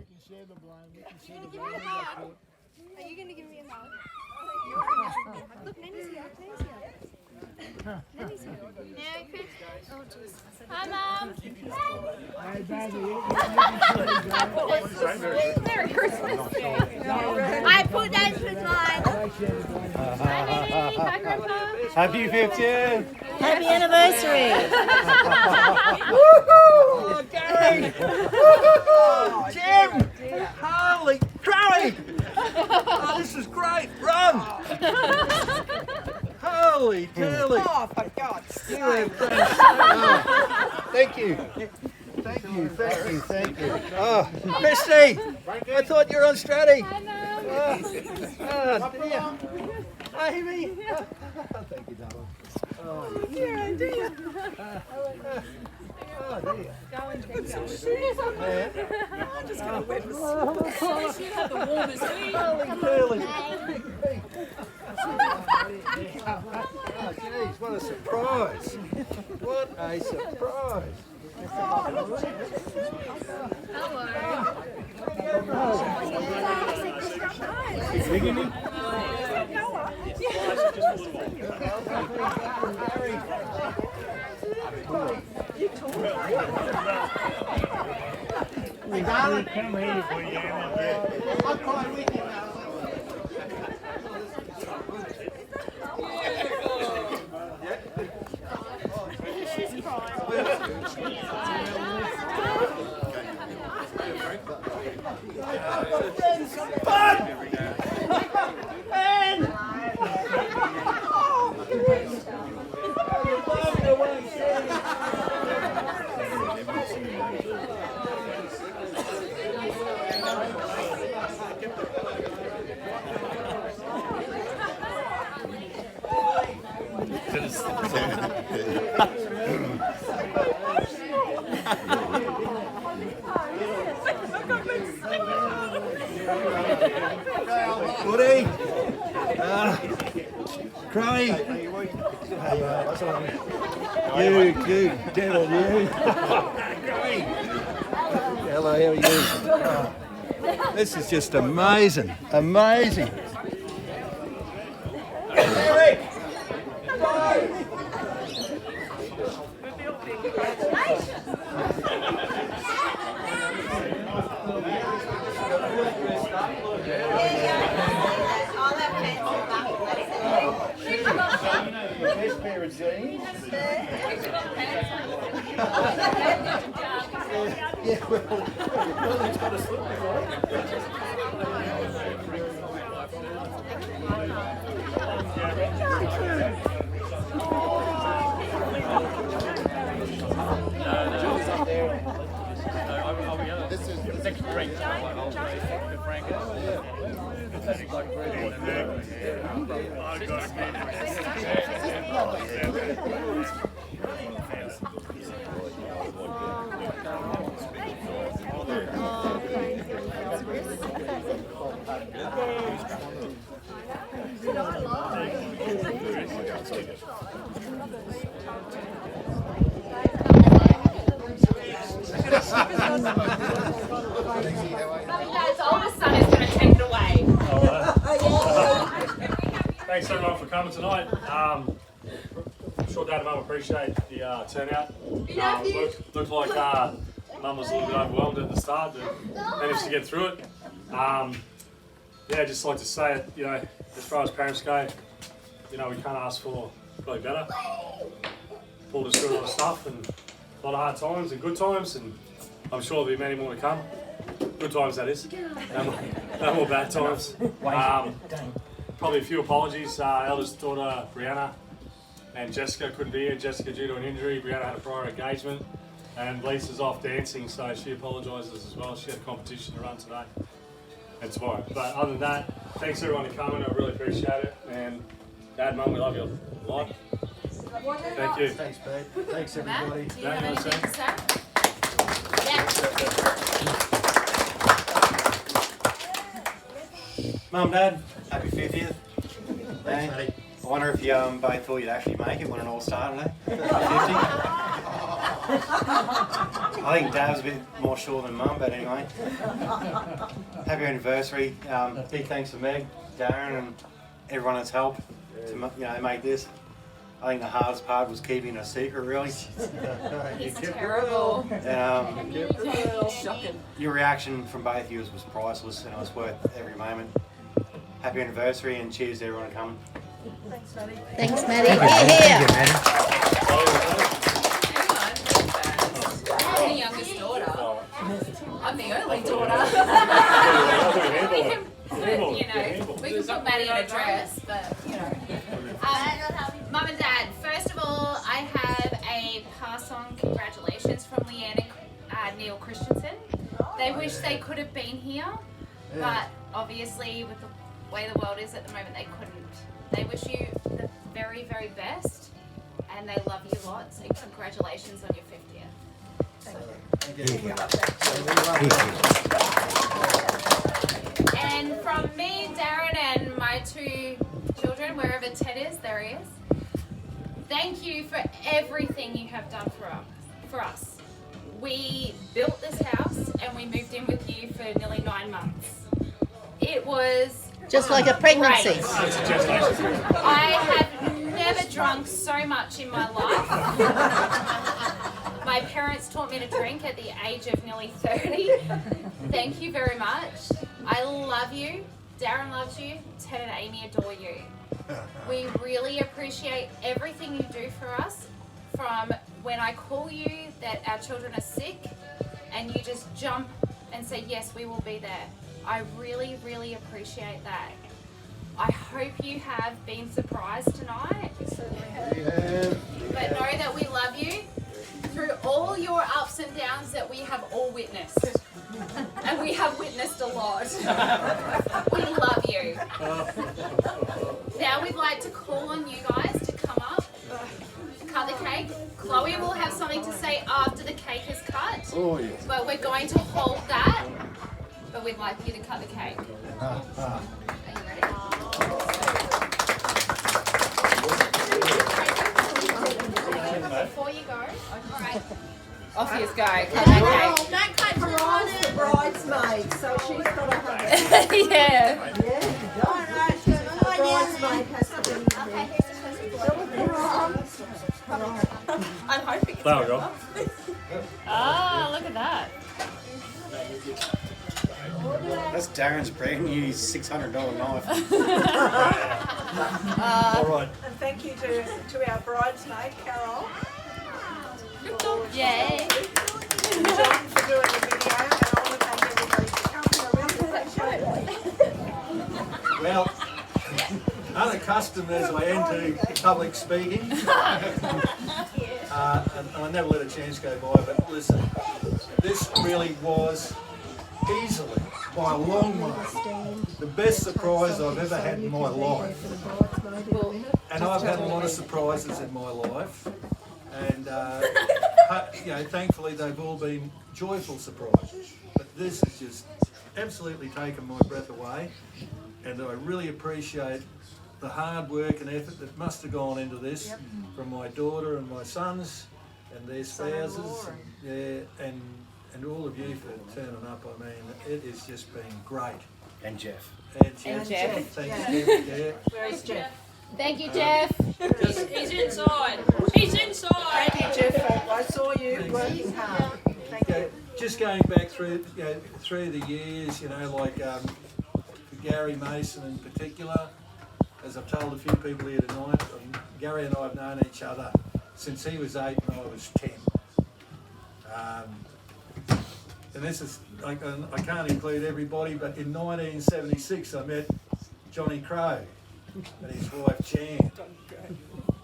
We can share the blame. We can share the Give me blame. a hug. Are you going to give me a hug? Look, Nanny's here. Nanny's here. Nanny's here. Merry Christmas. Oh, jeez. Hi, Mum. Hey, baby. Merry Christmas. I put that with mine. Hi, Nanny. Hi, Grandpa. Happy 50th! Happy anniversary! Oh, Gary! Jim! Holy Crowy! Oh, this is great! Run! Holy Turley! Oh, for God's sake! You have done thank you. Thank you, thank you, thank you. Oh, Christy! I thought you were on Stratty. Hi, Mum. Oh, dear. Amy! Thank you, darling. Oh, Yeah, dear. oh dear. Go and get some shoes on. Yeah. I'm just going to wear this. Holy Turley! Oh, geez, what a surprise! What a surprise! Hey, darling, come here. I'll cry with you, darling. Woody! Crowy! You good devil, you! Hello, how are you? This is just amazing, amazing! Eric! Best pair of jeans. Yeah, well, it's got a slip This is Frank Frank and Dad's oldest son is going to take it away. Thanks everyone for coming tonight. I'm sure Dad and Mum appreciate the turnout. Looked like Mum was a little bit overwhelmed at the start, but managed to get through it. Yeah, just like to say it, you know, as far as parents go, you know, we can't ask for really better. Pulled us through a lot of stuff and a lot of hard times and good times, and I'm sure there'll be many more to come. Good times, that is. No more bad times. Probably a few apologies. Eldest daughter Brianna and Jessica couldn't be here. Jessica due to an injury. Brianna had a prior engagement, and Lisa's off dancing, so she apologises as well. She had a competition to run today and tomorrow. But other than that, thanks everyone for coming. I really appreciate it. And Dad, Mum, we love you a lot. Thank you. Thanks, babe. Thanks, everybody. Do you have anything to say? Mum, Dad, happy 50th. Thanks, buddy. wonder if you both thought you'd actually make it when it all started, eh? 50. I think Dad was a bit more sure than Mum, but anyway. Happy anniversary. Big thanks to Meg, Darren, and everyone that's helped to make this. I think the hardest part was keeping it a secret, really. It's terrible. Shocking. Your reaction from both of you was priceless, and it was worth every moment. Happy anniversary, and cheers to everyone coming. Thanks, Maddie. Thanks, Maddie. Here. I'm the youngest daughter. I'm the only daughter. We can put Maddie in a dress, but Mum and Dad, first of all, I have a pass-on congratulations from Leanne and Neil Christensen. They wish they could have been here, but obviously with the way the world is at the moment, they couldn't. They wish you the very, very best, and they love you lots, and congratulations on your 50th. And from me, Darren, and my two children, wherever Ted is, there he is. Thank you for everything you have done for us. We built this house and we moved in with you for nearly 9 months. It was just like a pregnancy. Great. I have never drunk so much in my life. My parents taught me to drink at the age of nearly 30. Thank you very much. I love you. Darren loves you. Ted and Amy adore you. We really appreciate everything you do for us, from when I call you that our children are sick and you just jump and say, yes, we will be there. I really, really appreciate that. I hope you have been surprised tonight. Yeah. But know that we love you through all your ups and downs that we have all witnessed. And we have witnessed a lot. We love you. Now we'd like to call on you guys to come up, cut the cake. Chloe will have something to say after the cake is cut. Oh, yes. But we're going to hold that. But we'd like you to cut the cake. Are you ready? Before you go, alright. Off you go. Cut that cake. Don't cut Veron's the bridesmaid, so she's got to have it. Yeah. Bridesmaid has to be Okay, here's the first one. I'm hoping. Flower girl. Oh, look at that. That's Darren's brand new $600 knife. All right. And thank you to our bridesmaid, Carol. Yay. John for doing the video, and I want to thank everybody for coming. I really appreciate it. Well, unaccustomed as I am to public speaking, and I never let a chance go by, but listen, this really was easily, by a long way, the best surprise I've ever had in my life. And I've had a lot of surprises in my life, and thankfully they've all been joyful surprises. But this has just absolutely taken my breath away, and I really appreciate the hard work and effort that must have gone into this from my daughter and my sons and their spouses, and all of you for turning up. I mean, it has just been great. And Jeff. And Jeff. Thank you, Jeff. Yeah. Where is Jeff? Thank you, Jeff. He's inside. He's inside. Thank you, Jeff. I saw you working hard. Thank you. Just going back through the years, like for Gary Mason in particular, as I've told a few people here tonight, Gary and I have known each other since he was 8 and I was 10. And this is, I can't include everybody, but in 1976 I met Johnny Crow and his wife Jan.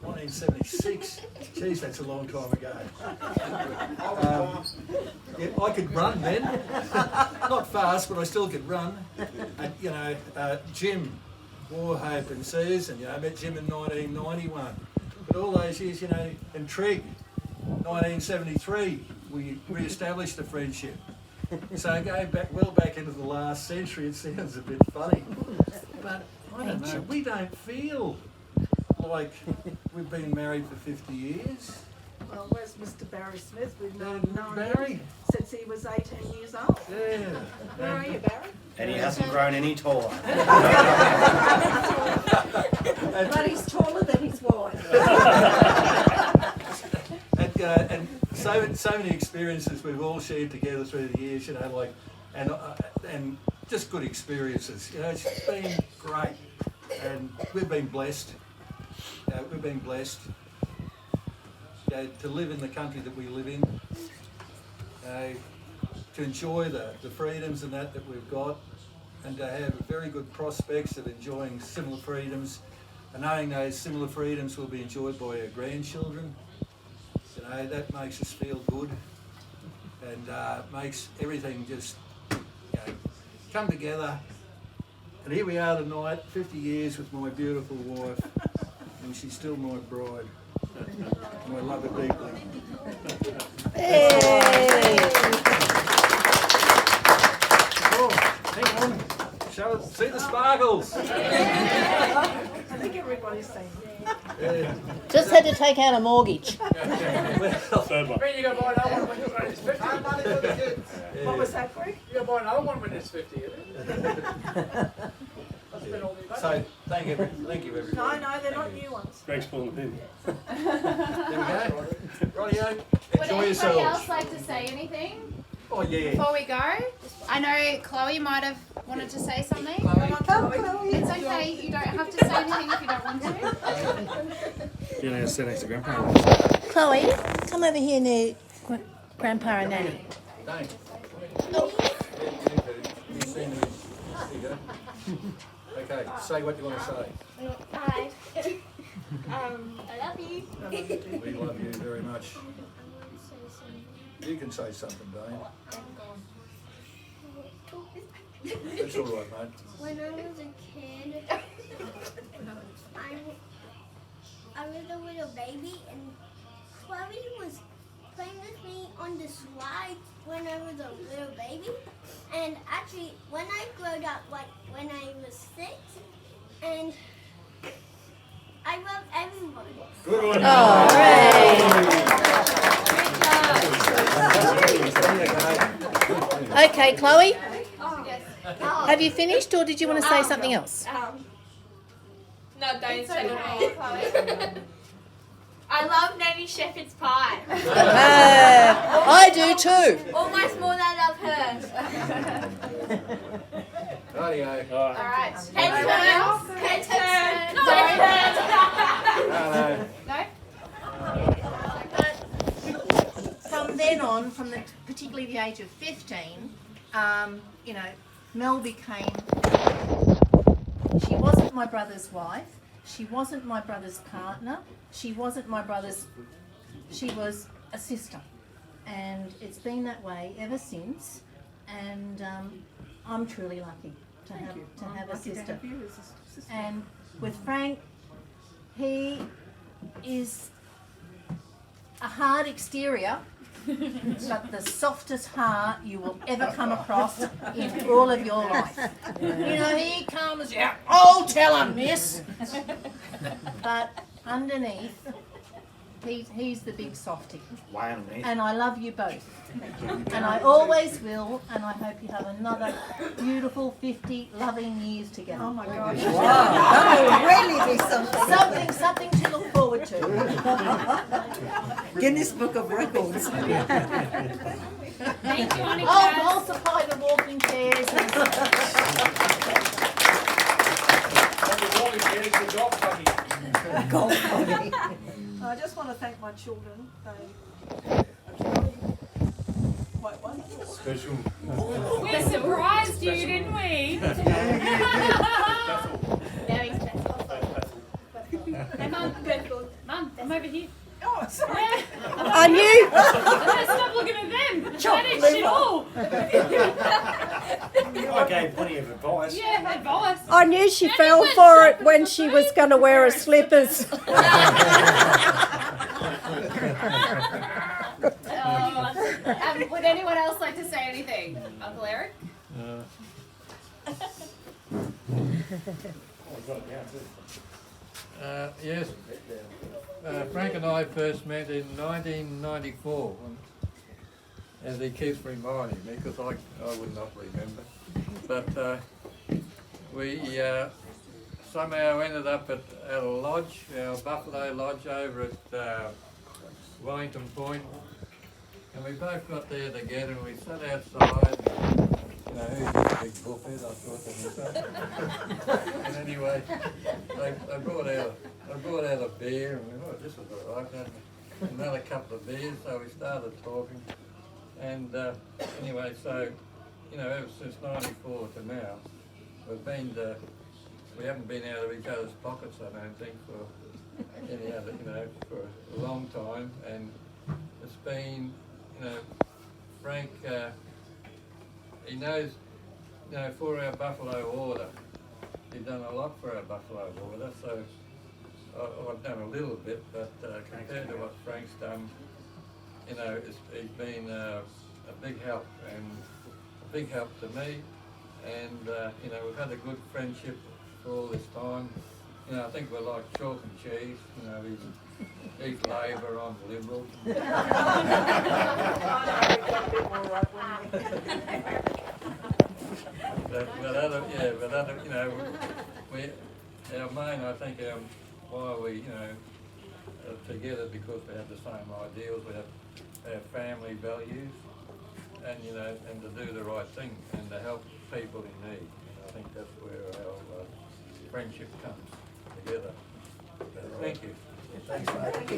1976, geez, that's a long time ago. I could run then, not fast, but I still could run. And, Jim, Warhope and Susan, I met Jim in 1991. But all those years, and Trig, 1973, we re-established a friendship. So going back into the last century, it sounds a bit funny. But I don't know, we don't feel like we've been married for 50 years. Well, where's Mr. Barry Smith? We've known Barry? him since he was 18 years old. Yeah. Where are you, Barry? And he hasn't grown any taller. But he's taller than his wife. And so many experiences we've all shared together through the years, you know, like, and just good experiences. You know, it's been great, and we've been blessed. We've been blessed to live in the country that we live in, to enjoy the freedoms and that we've got, and to have very good prospects of enjoying similar freedoms, and knowing those similar freedoms will be enjoyed by our grandchildren. You know, that makes us feel good, and makes everything just, you know, come together. And here we are tonight, 50 years with my beautiful wife, and she's still my bride. And I love her deeply. Oh, hang on. Show us, see the sparkles. I think everybody's seen it. Yeah. Just had to take out a mortgage. Well, Third one. You gotta buy another one when it's 50. What was that, Greg? You gotta buy another one when it's 50, isn't it? That's been all the so thank you everybody. No, they're not new ones. Greg's pulling the pin. There we go. Rightio. Would Enjoy anybody yourselves. else like to say anything Oh yeah. before we go? I know Chloe might have wanted to say something. Come on, Chloe. It's okay, you don't have to say anything if you don't want to. You're going to sit next to Grandpa. Chloe, come over here near Grandpa and Nanny. Thanks. Oh. You see me. There you go. Okay, say what you want to say. Hi. I love you. We love you very much. You can say something, Dane. That's all right, mate. When I was a kid, I was a little baby, and Chloe was playing with me on the slide when I was a little baby. And actually, when I grew up, like when I was 6, and I love everyone. Good one. Oh, hooray. Okay, Chloe, have you finished or did you want to say something else? No, don't It's say okay, it. Chloe. I love Nanny Shepherd's pie. I do too. Almost more than I love hers. Rightio. Alright. Head turn. No? From then on, from particularly the age of 15, you know, Mel became, she wasn't my brother's wife, she wasn't my brother's partner, she wasn't my brother's, she was a sister. And it's been that way ever since, and I'm truly lucky to have a sister. And with Frank, he is a hard exterior, but the softest heart you will ever come across in all of your life. You know, he comes out, oh, tell him, miss. But underneath, he's the big softie. Wow, And I love you both. And I always will, and I hope you have another beautiful 50 loving years together. Oh my gosh. That will really be something. Something to look forward to. Guinness Book of Records. Thank you, Monica. I'll supply the walking chairs. And I just want to thank my children. They quite wonderful. Special. We surprised you, didn't we? Very special. Hey, Mum, Mum, I'm over here. Oh, sorry. I knew. Stop looking at them. That is shit all. I gave plenty of advice. Yeah, advice. I knew she fell for it when she was going to wear her slippers. Would anyone else like to say anything? Uncle Eric? Yes. Frank and I first met in 1994, as he keeps reminding me, because I would not remember. But we somehow ended up at a lodge, our Buffalo Lodge over at Wellington Point, and we both got there together and we sat outside. You know, who's this big buffhead, I thought to myself. And anyway, I brought out a beer and we thought, this is all right. And another couple of beers, so we started talking. And anyway, so, you know, ever since '94 to now, we haven't been out of each other's pockets, I don't think, for any other, you know, for a long time. And it's been, you know, Frank, he knows, you know, for our Buffalo order, he's done a lot for our Buffalo order, so I've done a little bit, but compared to what Frank's done, you know, he's been a big help, and a big help to me, and, you know, we've had a good friendship for all this time. You know, I think we're like chalk and cheese, you know, he's Labor, I'm Liberal. but other, you know, our main, I think, why we, you know, are together, because we have the same ideals, we have family values, and, you know, and to do the right thing and to help people in need. And I think that's where our friendship comes together. So, thank you. Thanks, mate. Thank you.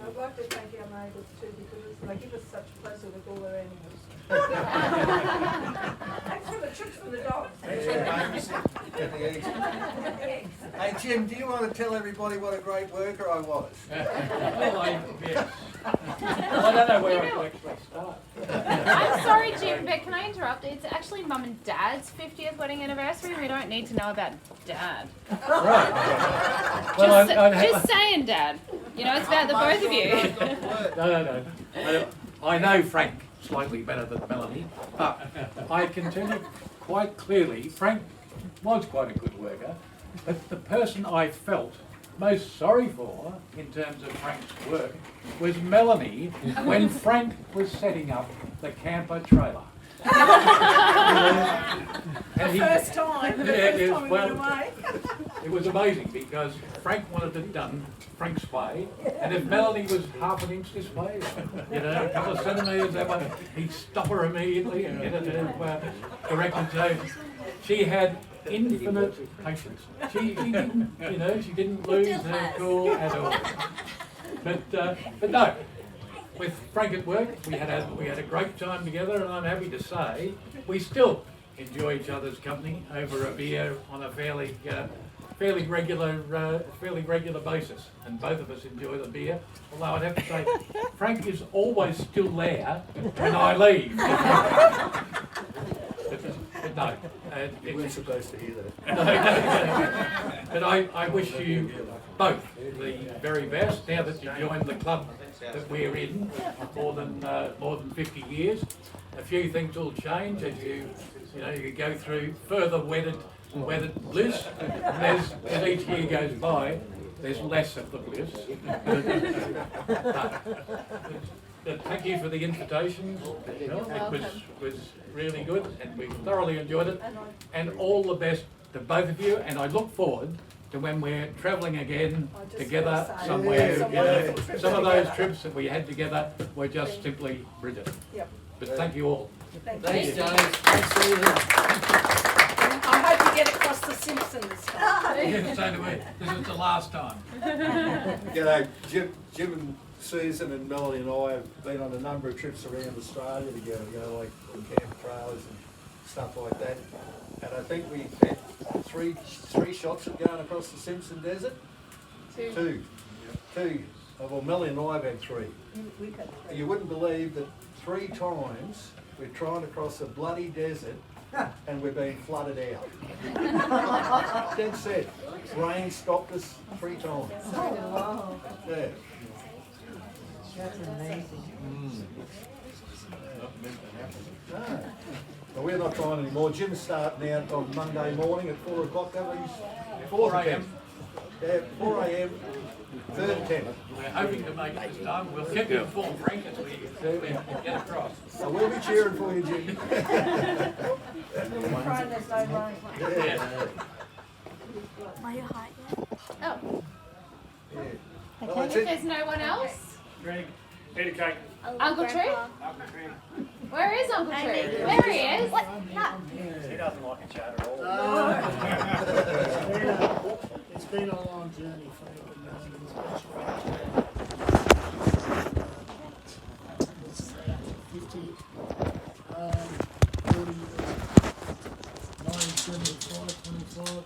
I'd like to thank our neighbours too, because they give us such pleasure with all their animals. Thanks for the tricks for the dogs. Thanks for the eggs. Hey Jim, do you want to tell everybody what a great worker I was? Yes. I don't know where I actually start. I'm sorry, Jim, but can I interrupt? It's actually Mum and Dad's 50th wedding anniversary. We don't need to know about Dad. Right. Well, Just saying, Dad. You know, it's about the both of you. No. I know Frank slightly better than Melanie, but I can tell you quite clearly, Frank was quite a good worker, but the person I felt most sorry for in terms of Frank's work was Melanie when Frank was setting up the camper trailer. The first time we went away. It was amazing because Frank wanted it done Frank's way, and if Melanie was half an inch this way, you know, a couple of centimetres that way, he'd stop her immediately and get it corrected. So she had infinite patience. She didn't, you know, she didn't lose her cool at all. But no, with Frank at work, we had a great time together, and I'm happy to say we still enjoy each other's company over a beer on a fairly regular basis, and both of us enjoy the beer. Although I'd have to say, Frank is always still there when I leave. But no, You weren't supposed to hear that. no. But I wish you both the very best. Now that you joined the club that we're in more than 50 years, a few things will change as you go through further wedded bliss. As each year goes by, there's less of the bliss. But thank you for the invitation. It was really good, and we thoroughly enjoyed it. And all the best to both of you. And I look forward to when we're travelling again together somewhere. Some of those trips that we had together were just simply brilliant. Yep. But thank you all. Thanks, James. Thanks, Susan. I hope you get across the Simpsons this time. Yeah, so do we. This is the last time. You know, Jim and Susan and Melanie and I have been on a number of trips around Australia together, you know, like on camp trailers and stuff like that. And I think we had three shots of going across the Simpson Desert. Two. Well, Melanie and I have had three. We've had three. You wouldn't believe that 3 times we're trying to cross a bloody desert and we're being flooded out. Dead set. Rain stopped us 3 times. Oh, wow. Yeah. That's amazing. remember happening. No. Well, we're not trying anymore. Jim's starting out on Monday morning at 4 o'clock, don't we? 4 a.m. Yeah, 4 a.m. 3rd 10. We're hoping to make it this time. We'll keep you informed, Frank, as we get across. So we'll be cheering for you, Jim. Trying this over. Yeah. Are you hot yet? Oh, Yeah. Okay. Well, that's if it. there's no one else, Greg, eat a cake. Uncle Tree? Uncle Tree. Where is Uncle Tree? There he is. He doesn't like a chat at all. It's been a long journey, Frank and Mel. It's 50, 40 years, 1975, 25,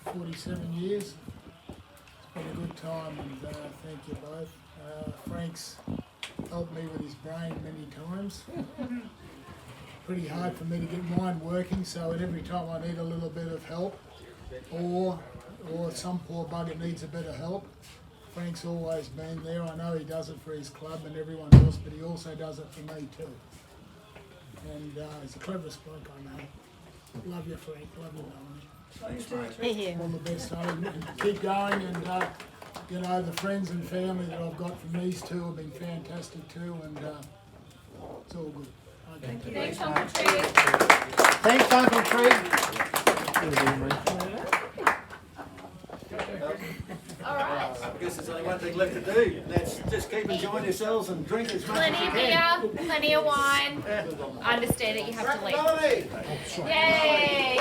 47 years. It's been a good time, and thank you both. Frank's helped me with his brain many times. Pretty hard for me to get mine working, so at every time I need a little bit of help, or some poor bugger needs a bit of help, Frank's always been there. I know he does it for his club and everyone else, but he also does it for me too. And he's the cleverest bloke I know. Love you, Frank. Love you, Melanie. All the best, home, and keep going. And you know, the friends and family that I've got from these two have been fantastic too, and it's all good. Okay. Thanks, Uncle Tree. Thanks, Uncle Tree. All right. I guess there's only one thing left to do, and that's just keep enjoying yourselves and drink as much as Plenty you of can. beer, plenty of wine. I understand that you have to leave. Melanie! Yay!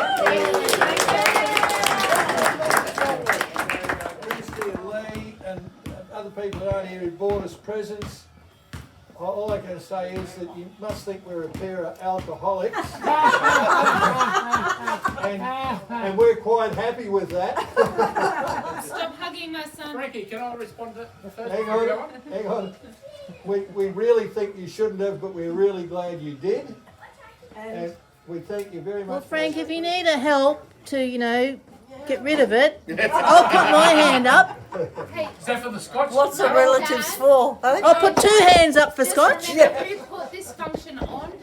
Christy and Lee and other people that aren't here who bought us presents. All I can say is that you must think we're a pair of alcoholics. and we're quite happy with that. Stop hugging my son. Frankie, can I respond to the first Hang on. We really think you shouldn't have, but we're really glad you did. And we thank you very much. Well, Frank, if you need a help to, you know, get rid of it, I'll put my hand up. Is that for the Scotch? What's the relatives for? I'll put 2 hands up for Scotch. Remember, if you put this function on,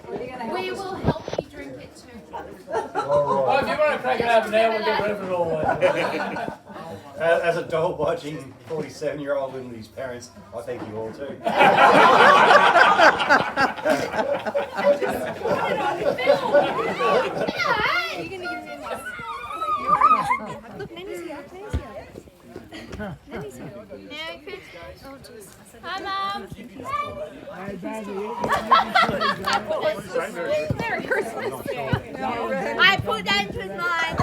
we will help you drink it too. Well, if you want to crack it open now, we'll get rid of it all. As a dog watching 47-year-old living with his parents, I thank you all too. Look, Nanny's here. Nanny's here. Nanny's here. Merry Christmas. Oh, Jesus. Hi, Mum. Merry Christmas. I put that into mine.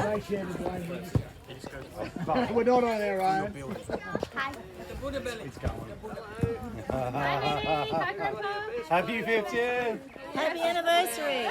We're not on there, Ryan. Hi. Hi, Minnie. Hi, Grandpa. Happy 50th! Happy anniversary.